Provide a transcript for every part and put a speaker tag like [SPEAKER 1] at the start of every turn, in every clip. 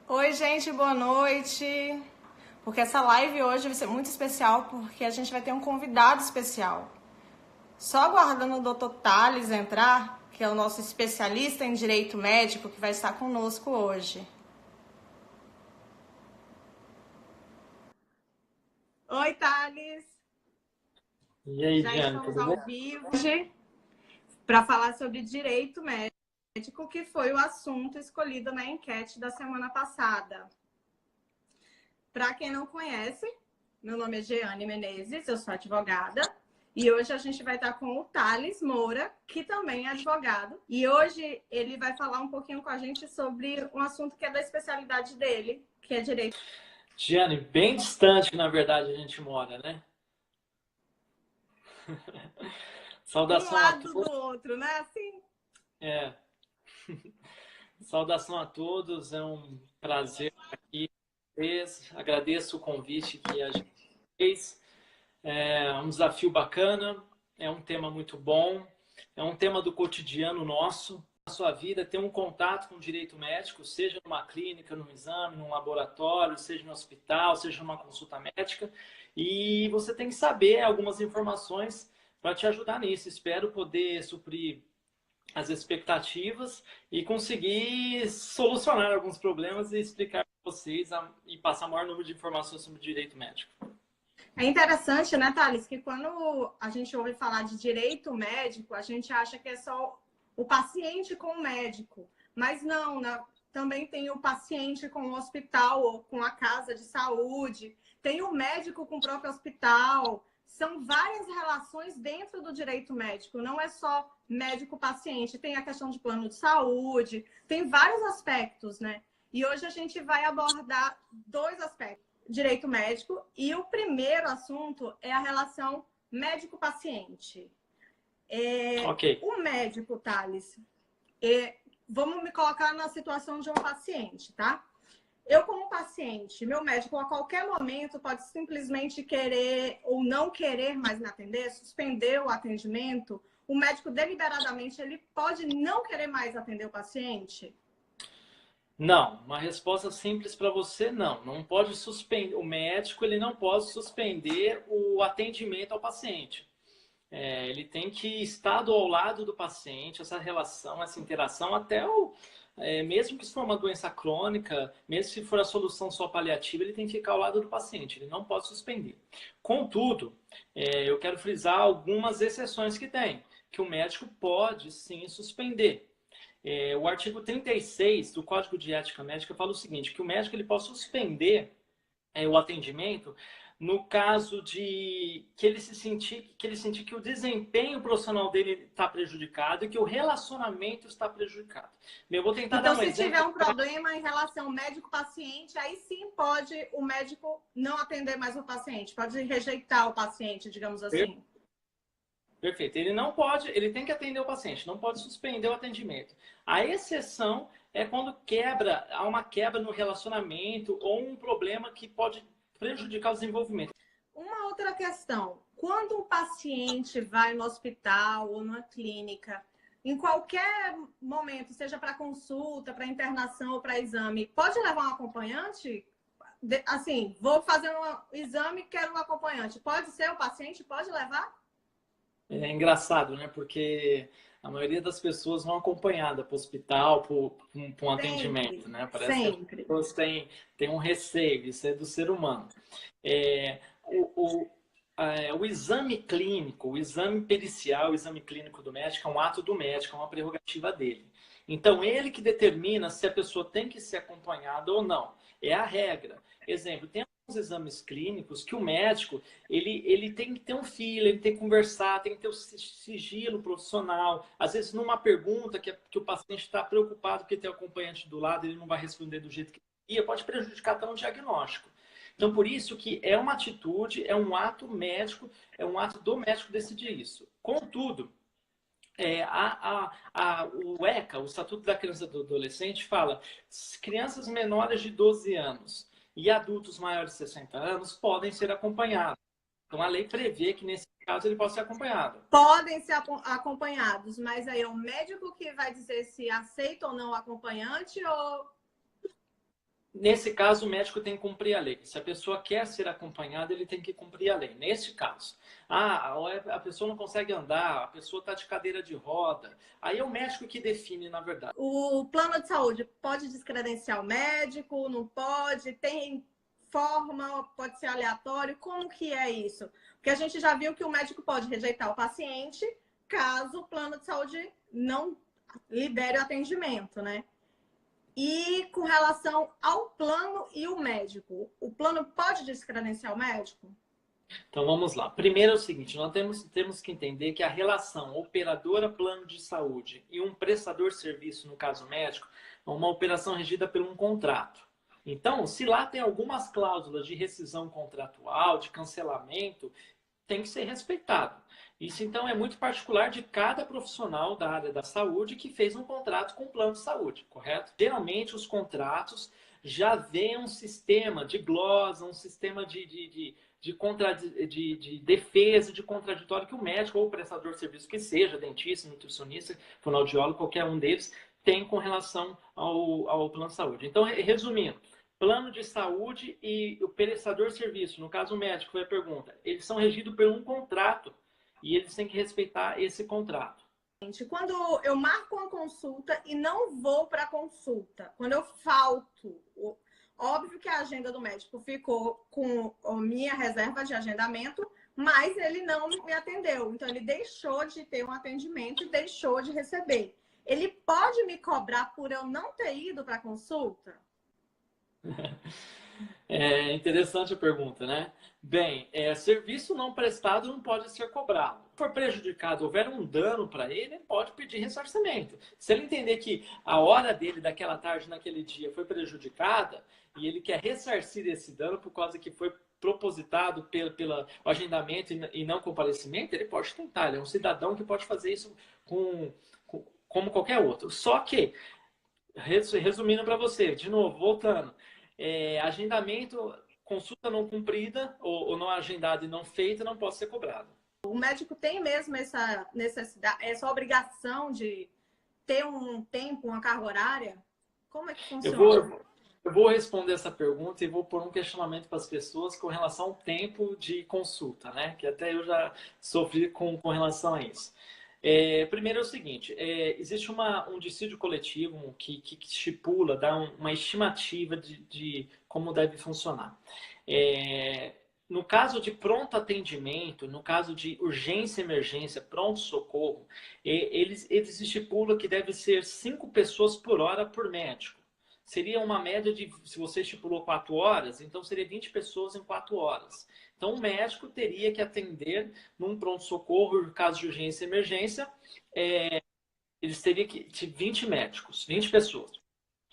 [SPEAKER 1] Oi, gente, boa noite. Porque essa live hoje vai ser muito especial porque a gente vai ter um convidado especial. Só aguardando o Dr. Thales entrar, que é o nosso especialista em direito médico, que vai estar conosco hoje. Oi, Thales.
[SPEAKER 2] E aí,
[SPEAKER 1] Já
[SPEAKER 2] Diane,
[SPEAKER 1] estamos
[SPEAKER 2] tudo bem?
[SPEAKER 1] ao vivo hoje para falar sobre direito médico, que foi o assunto escolhido na enquete da semana passada. Para quem não conhece, meu nome é Jeane Menezes, eu sou advogada. E hoje a gente vai estar com o Thales Moura, que também é advogado. E hoje ele vai falar um pouquinho com a gente sobre um assunto que é da especialidade dele, que é direito.
[SPEAKER 2] Diane, bem distante, na verdade, a gente mora, né?
[SPEAKER 1] Um
[SPEAKER 2] Saudação a
[SPEAKER 1] lado
[SPEAKER 2] todos.
[SPEAKER 1] do outro, né? Assim.
[SPEAKER 2] É, saudação a todos, é um prazer estar aqui. Agradeço o convite que a gente fez. É um desafio bacana, é um tema muito bom, é um tema do cotidiano nosso. Na sua vida, ter um contato com o direito médico, seja numa clínica, num exame, num laboratório, seja no hospital, seja numa consulta médica, e você tem que saber algumas informações para te ajudar nisso. Espero poder suprir as expectativas e conseguir solucionar alguns problemas e explicar para vocês e passar o maior número de informações sobre o direito médico.
[SPEAKER 1] É interessante, né, Thales, que quando a gente ouve falar de direito médico, a gente acha que é só o paciente com o médico. Mas não, né? Também tem o paciente com o hospital ou com a casa de saúde, tem o médico com o próprio hospital. São várias relações dentro do direito médico, não é só médico-paciente, tem a questão de plano de saúde, tem vários aspectos, né? E hoje a gente vai abordar dois aspectos: direito médico, e o primeiro assunto é a relação médico-paciente.
[SPEAKER 2] Ok.
[SPEAKER 1] O médico, Thales, vamos me colocar na situação de um paciente, tá? Eu, como paciente, meu médico a qualquer momento pode simplesmente querer ou não querer mais me atender, suspender o atendimento. O médico deliberadamente ele pode não querer mais atender o paciente?
[SPEAKER 2] Não, uma resposta simples para você, não. Não pode suspender. O médico ele não pode suspender o atendimento ao paciente. Ele tem que estar ao lado do paciente, essa relação, essa interação, mesmo que se for uma doença crônica, mesmo se for a solução só paliativa, ele tem que ficar ao lado do paciente, ele não pode suspender. Contudo, eu quero frisar algumas exceções que tem, que o médico pode sim suspender. O artigo 36 do Código de Ética Médica fala o seguinte, que o médico ele pode suspender o atendimento no caso de que ele sentir que o desempenho profissional dele está prejudicado e que o relacionamento está prejudicado. Eu vou tentar dar
[SPEAKER 1] Então,
[SPEAKER 2] um
[SPEAKER 1] se tiver
[SPEAKER 2] exemplo.
[SPEAKER 1] um problema em relação médico-paciente, aí sim pode o médico não atender mais o paciente, pode rejeitar o paciente, digamos assim.
[SPEAKER 2] Perfeito. Ele não pode, ele tem que atender o paciente, não pode suspender o atendimento. A exceção é quando há uma quebra no relacionamento ou um problema que pode prejudicar o desenvolvimento.
[SPEAKER 1] Uma outra questão: quando um paciente vai no hospital ou numa clínica, em qualquer momento, seja para consulta, para internação ou para exame, pode levar um acompanhante? Assim, vou fazer um exame, quero um acompanhante. Pode ser o paciente? Pode levar?
[SPEAKER 2] É engraçado, né? Porque a maioria das pessoas vão acompanhada para o hospital, para um atendimento,
[SPEAKER 1] Sempre,
[SPEAKER 2] né? Parece que as
[SPEAKER 1] sempre.
[SPEAKER 2] pessoas têm um receio, isso é do ser humano. É, o, o, o exame clínico, o exame pericial, o exame clínico do médico é um ato do médico, é uma prerrogativa dele. Então, ele que determina se a pessoa tem que ser acompanhada ou não. É a regra. Exemplo, tem alguns exames clínicos que o médico ele tem que ter um filo, ele tem que conversar, tem que ter o sigilo profissional. Às vezes, numa pergunta que o paciente está preocupado porque tem o acompanhante do lado, ele não vai responder do jeito que queria, pode prejudicar até um diagnóstico. Então, por isso que é uma atitude, é um ato médico, é um ato do médico decidir isso. Contudo, o ECA, o Estatuto da Criança e do Adolescente, fala que crianças menores de 12 anos e adultos maiores de 60 anos podem ser acompanhados. Então, a lei prevê que, nesse caso, ele pode ser acompanhado.
[SPEAKER 1] Podem ser acompanhados, mas aí é o médico que vai dizer se aceita ou não o acompanhante ou...
[SPEAKER 2] Nesse caso, o médico tem que cumprir a lei. Se a pessoa quer ser acompanhada, ele tem que cumprir a lei. Neste caso, a pessoa não consegue andar, a pessoa está de cadeira de roda, aí é o médico que define, na verdade.
[SPEAKER 1] O plano de saúde pode descredenciar o médico, não pode? Tem forma, pode ser aleatório? Como que é isso? Porque a gente já viu que o médico pode rejeitar o paciente caso o plano de saúde não libere o atendimento, né? E com relação ao plano e o médico, o plano pode descredenciar o médico?
[SPEAKER 2] Então vamos lá. Primeiro é o seguinte, nós temos que entender que a relação operadora-plano de saúde e um prestador de serviço, no caso médico, é uma operação regida por um contrato. Então, se lá tem algumas cláusulas de rescisão contratual, de cancelamento, tem que ser respeitado. Isso, então, é muito particular de cada profissional da área da saúde que fez um contrato com o plano de saúde, correto? Geralmente, os contratos já vêm um sistema de glosa, um sistema de defesa, de contraditório que o médico ou o prestador de serviço, que seja dentista, nutricionista, fonoaudiólogo, qualquer um deles, tem com relação ao plano de saúde. Então, resumindo, plano de saúde e o prestador de serviço, no caso o médico, foi a pergunta, eles são regidos por um contrato e eles têm que respeitar esse contrato.
[SPEAKER 1] Quando eu marco uma consulta e não vou para a consulta, quando eu falto, óbvio que a agenda do médico ficou com a minha reserva de agendamento, mas ele não me atendeu. Então, ele deixou de ter um atendimento e deixou de receber. Ele pode me cobrar por eu não ter ido para a consulta?
[SPEAKER 2] É interessante a pergunta, né? Bem, serviço não prestado não pode ser cobrado. Se for prejudicado, houver um dano para ele, ele pode pedir ressarcimento. Se ele entender que a hora dele daquela tarde, naquele dia, foi prejudicada e ele quer ressarcir esse dano por causa que foi propositado pelo agendamento e não comparecimento, ele pode tentar. Ele é um cidadão que pode fazer isso como qualquer outro. Só que, resumindo para você, de novo, voltando, agendamento, consulta não cumprida ou não agendada e não feita não pode ser cobrado.
[SPEAKER 1] O médico tem mesmo essa necessidade, essa obrigação de ter um tempo, uma carga horária? Como é que funciona?
[SPEAKER 2] Eu vou responder essa pergunta e vou pôr um questionamento para as pessoas com relação ao tempo de consulta, né? Que até eu já sofri com relação a isso. Primeiro é o seguinte, existe um dissídio coletivo que estipula, dá uma estimativa de como deve funcionar. No caso de pronto atendimento, no caso de urgência, emergência, pronto-socorro, eles estipulam que deve ser 5 pessoas por hora por médico. Seria uma média de, se você estipulou 4 horas, então seria 20 pessoas em 4 horas. Então, o médico teria que atender num pronto-socorro, no caso de urgência e emergência, eles teriam que ter 20 médicos, 20 pessoas.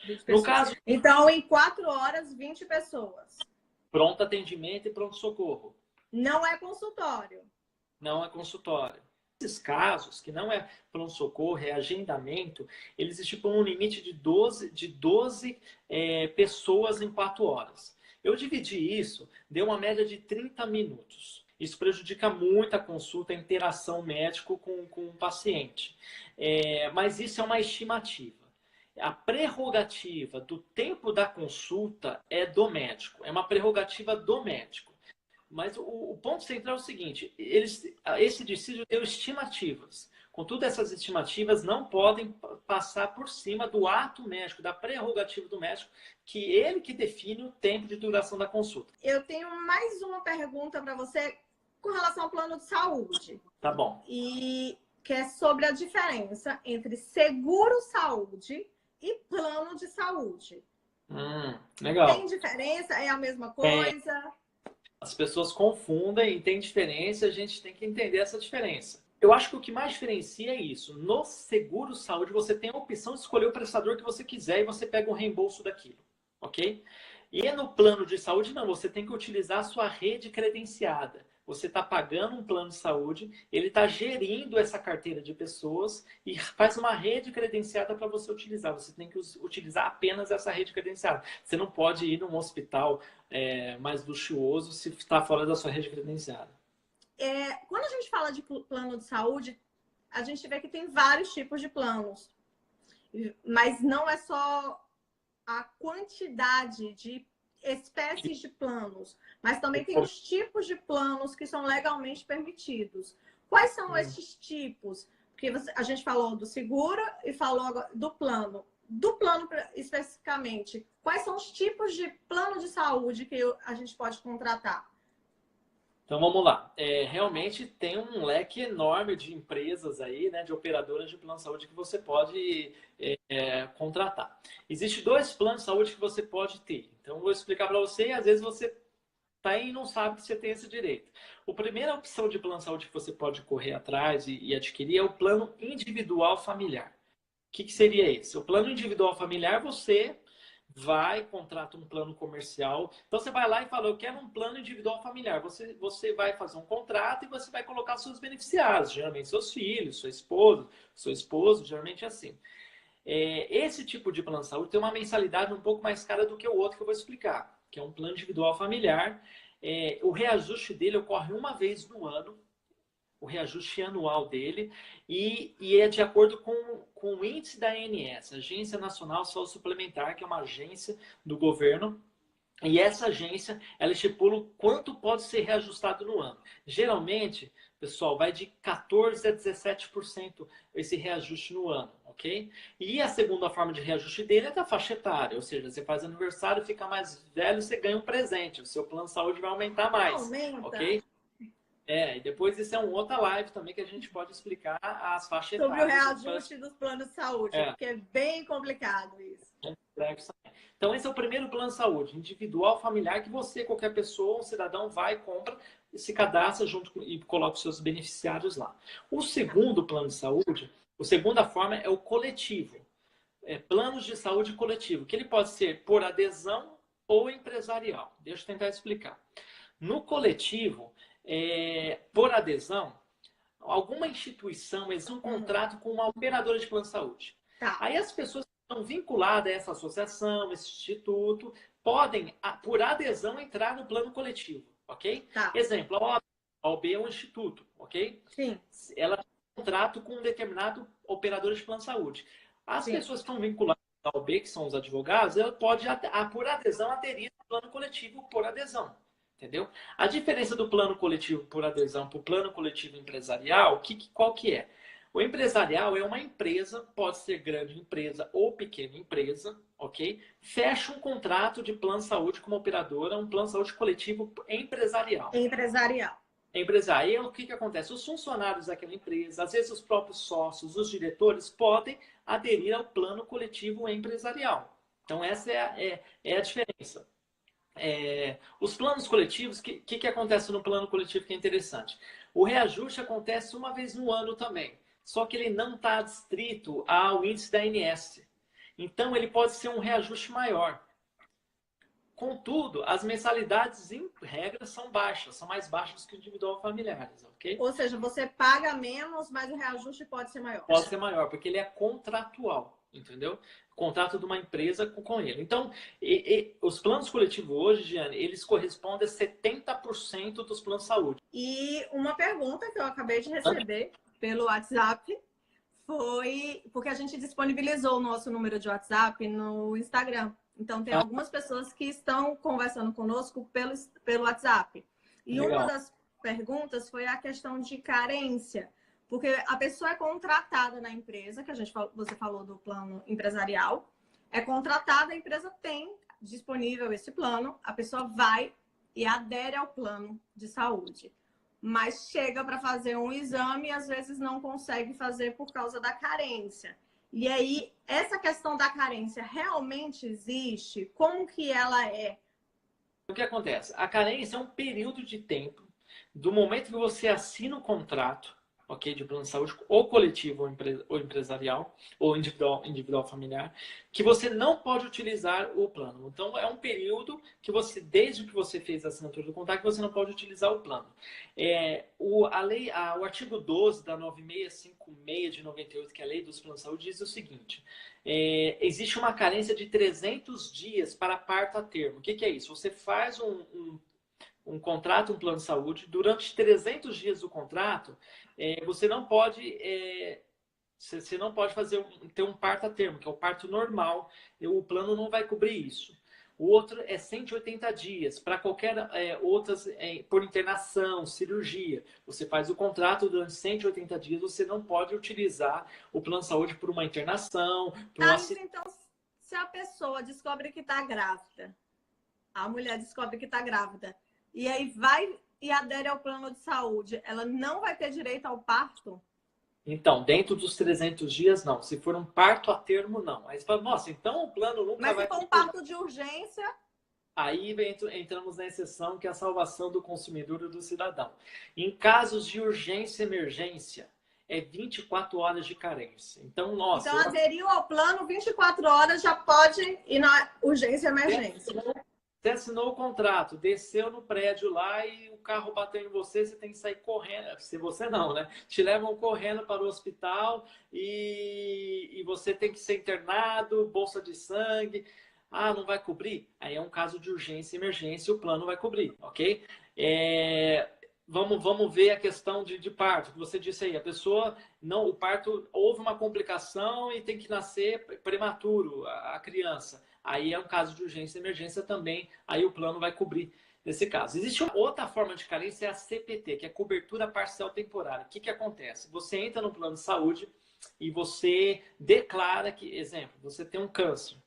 [SPEAKER 1] 20 pessoas. No caso, então, em 4 horas, 20 pessoas.
[SPEAKER 2] Pronto atendimento e pronto-socorro.
[SPEAKER 1] Não é consultório.
[SPEAKER 2] Não é consultório. Nesses casos, que não é pronto-socorro, é agendamento, eles estipulam um limite de 12 pessoas em 4 horas. Eu dividi isso, deu uma média de 30 minutos. Isso prejudica muito a consulta, a interação médico com o paciente. Mas isso é uma estimativa. A prerrogativa do tempo da consulta é do médico. É uma prerrogativa do médico. Mas o ponto central é o seguinte, esse dissídio deu estimativas. Contudo, essas estimativas não podem passar por cima do ato médico, da prerrogativa do médico, que ele que define o tempo de duração da consulta.
[SPEAKER 1] Eu tenho mais uma pergunta para você com relação ao plano de saúde.
[SPEAKER 2] Tá bom.
[SPEAKER 1] E que é sobre a diferença entre seguro-saúde e plano de saúde.
[SPEAKER 2] Legal.
[SPEAKER 1] Tem diferença? É a mesma coisa?
[SPEAKER 2] As pessoas confundem e tem diferença, a gente tem que entender essa diferença. Eu acho que o que mais diferencia é isso. No seguro saúde, você tem a opção de escolher o prestador que você quiser e você pega o reembolso daquilo, ok? E no plano de saúde, não. Você tem que utilizar a sua rede credenciada. Você está pagando um plano de saúde, ele está gerindo essa carteira de pessoas e faz uma rede credenciada para você utilizar. Você tem que utilizar apenas essa rede credenciada. Você não pode ir num hospital mais luxuoso se está fora da sua rede credenciada.
[SPEAKER 1] Quando a gente fala de plano de saúde, a gente vê que tem vários tipos de planos. Mas não é só a quantidade de espécies de planos, mas também tem os tipos de planos que são legalmente permitidos. Quais são esses tipos? Porque a gente falou do seguro e falou agora do plano. Do plano especificamente, quais são os tipos de plano de saúde que a gente pode contratar?
[SPEAKER 2] Então vamos lá. Realmente tem um leque enorme de empresas aí, né, de operadoras de plano de saúde que você pode contratar. Existem dois planos de saúde que você pode ter. Então eu vou explicar para você e às vezes você tá aí e não sabe que você tem esse direito. A primeira opção de plano de saúde que você pode correr atrás e adquirir é o plano individual familiar. O que seria esse? O plano individual familiar, você vai, contrata um plano comercial. Então você vai lá e fala, eu quero um plano individual familiar. Você vai fazer um contrato e você vai colocar seus beneficiários, geralmente seus filhos, sua esposa, seu esposo, geralmente é assim. Esse tipo de plano de saúde tem uma mensalidade um pouco mais cara do que o outro que eu vou explicar, que é um plano individual familiar. O reajuste dele ocorre uma vez no ano, o reajuste anual dele, e é de acordo com o índice da ANS, Agência Nacional de Saúde Suplementar, que é uma agência do governo, e essa agência, ela estipula o quanto pode ser reajustado no ano. Geralmente, pessoal, vai de 14% a 17% esse reajuste no ano, ok? E a segunda forma de reajuste dele é da faixa etária, ou seja, você faz aniversário, fica mais velho, você ganha um presente, o seu plano de saúde vai aumentar mais,
[SPEAKER 1] Aumenta.
[SPEAKER 2] ok? E depois isso é uma outra live também que a gente pode explicar as faixas
[SPEAKER 1] sobre o
[SPEAKER 2] etárias.
[SPEAKER 1] reajuste dos planos de saúde, porque é bem complicado isso.
[SPEAKER 2] Então, esse é o primeiro plano de saúde, individual, familiar, que você, qualquer pessoa, um cidadão, vai, compra, se cadastra junto e coloca os seus beneficiários lá. O segundo plano de saúde, a segunda forma é o coletivo. Planos de saúde coletivo, que ele pode ser por adesão ou empresarial. Deixa eu tentar explicar. No coletivo, por adesão, alguma instituição existe um contrato com uma operadora de plano de saúde.
[SPEAKER 1] Tá.
[SPEAKER 2] Aí as pessoas que estão vinculadas a essa associação, esse instituto, podem, por adesão, entrar no plano coletivo, ok?
[SPEAKER 1] Tá.
[SPEAKER 2] Exemplo, a OAB é um instituto, ok?
[SPEAKER 1] Sim.
[SPEAKER 2] Ela tem um contrato com um determinado operador de plano de saúde. As pessoas que estão vinculadas à OAB, que são os advogados, ela pode, por adesão, aderir ao plano coletivo por adesão. Entendeu? A diferença do plano coletivo por adesão para o plano coletivo empresarial, qual que é? O empresarial é uma empresa, pode ser grande empresa ou pequena empresa, ok? Fecha um contrato de plano de saúde com uma operadora, um plano de saúde coletivo empresarial.
[SPEAKER 1] Empresarial.
[SPEAKER 2] Aí o que acontece? Os funcionários daquela empresa, às vezes os próprios sócios, os diretores, podem aderir ao plano coletivo empresarial. Então, essa é a diferença. Os planos coletivos, o que acontece no plano coletivo que é interessante? O reajuste acontece uma vez no ano também, só que ele não está adscrito ao índice da ANS. Então, ele pode ser um reajuste maior. Contudo, as mensalidades, em regra, são baixas, são mais baixas que o individual familiares, ok?
[SPEAKER 1] Ou seja, você paga menos, mas o reajuste pode ser maior.
[SPEAKER 2] Pode ser maior, porque ele é contratual, entendeu? Contrato de uma empresa com ele. Então, os planos coletivos hoje, Giane, eles correspondem a 70% dos planos de saúde.
[SPEAKER 1] E uma pergunta que eu acabei de receber pelo WhatsApp foi porque a gente disponibilizou o nosso número de WhatsApp no Instagram. Então, tem algumas pessoas que estão conversando conosco pelo WhatsApp. E
[SPEAKER 2] Legal.
[SPEAKER 1] Uma das perguntas foi a questão de carência. Porque a pessoa é contratada na empresa, que você falou do plano empresarial, é contratada, a empresa tem disponível esse plano, a pessoa vai e adere ao plano de saúde. Mas chega para fazer um exame e às vezes não consegue fazer por causa da carência. E aí, essa questão da carência realmente existe? Como que ela é?
[SPEAKER 2] O que acontece? A carência é um período de tempo do momento que você assina o contrato, ok, de plano de saúde, ou coletivo ou empresarial, ou individual familiar, que você não pode utilizar o plano. Então, é um período que você, desde que você fez a assinatura do contrato, que você não pode utilizar o plano. O artigo 12 da 9656 de 98, que é a lei dos planos de saúde, diz o seguinte: existe uma carência de 300 dias para parto a termo. O que é isso? Você faz um contrato, um plano de saúde, durante 300 dias do contrato, você não pode Você não pode ter um parto a termo, que é o parto normal. O plano não vai cobrir isso. O outro é 180 dias para qualquer outras, por internação, cirurgia. Você faz o contrato durante 180 dias, você não pode utilizar o plano de saúde por uma internação.
[SPEAKER 1] Então, se a pessoa descobre que está grávida, a mulher descobre que está grávida, e aí vai e adere ao plano de saúde, ela não vai ter direito ao parto?
[SPEAKER 2] Então, dentro dos 300 dias, não. Se for um parto a termo, não. Aí você fala, nossa, então o plano nunca vai...
[SPEAKER 1] Mas se for um parto de urgência...
[SPEAKER 2] Aí entramos na exceção que é a salvação do consumidor e do cidadão. Em casos de urgência e emergência, é 24 horas de carência. Então, nossa...
[SPEAKER 1] Então, aderiu ao plano, 24 horas já pode ir na urgência e emergência.
[SPEAKER 2] Você assinou o contrato, desceu no prédio lá e o carro bateu em você, você tem que sair correndo. Se você não, né? Te levam correndo para o hospital e você tem que ser internado, bolsa de sangue. Ah, não vai cobrir? Aí é um caso de urgência e emergência e o plano vai cobrir, ok? Vamos ver a questão de parto, que você disse aí. A pessoa, não, o parto, houve uma complicação e tem que nascer prematuro a criança. Aí é um caso de urgência e emergência também, aí o plano vai cobrir nesse caso. Existe uma outra forma de carência, é a CPT, que é cobertura parcial temporária. O que acontece? Você entra no plano de saúde e você declara que, exemplo, você tem um câncer.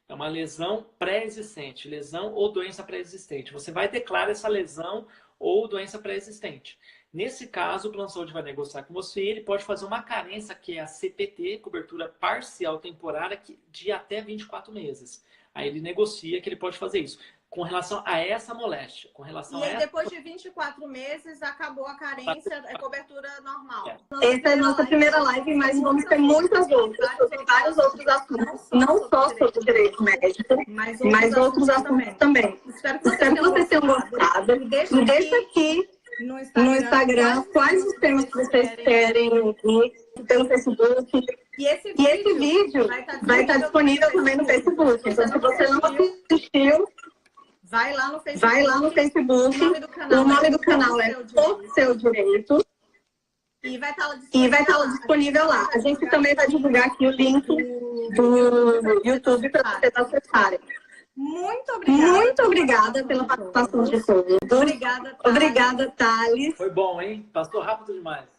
[SPEAKER 2] É uma lesão pré-existente, lesão ou doença pré-existente. Você vai declarar essa lesão ou doença pré-existente. Nesse caso, o plano de saúde vai negociar com você e ele pode fazer uma carência, que é a CPT, cobertura parcial temporária, de até 24 meses. Aí ele negocia que ele pode fazer isso. Com relação a essa moléstia.
[SPEAKER 1] E aí, depois de 24 meses, acabou a carência, é cobertura normal.
[SPEAKER 3] Essa é a nossa primeira live, mas vamos ter muitas outras, sobre vários outros assuntos. Não só sobre direito médico, mas outros assuntos também. Espero que vocês tenham gostado. Me deixa aqui no Instagram quais os temas que vocês querem pelo Facebook. E esse vídeo vai estar disponível também no Facebook. Então, se você não assistiu,
[SPEAKER 1] vai lá no
[SPEAKER 3] Facebook. O nome do canal é O Seu Direito.
[SPEAKER 1] E vai estar
[SPEAKER 3] lá disponível lá. A gente também vai divulgar aqui o link do YouTube para vocês acessarem.
[SPEAKER 1] Muito
[SPEAKER 3] obrigada pela participação de todos.
[SPEAKER 1] Obrigada,
[SPEAKER 3] Thales.
[SPEAKER 2] Foi bom, hein? Passou rápido demais.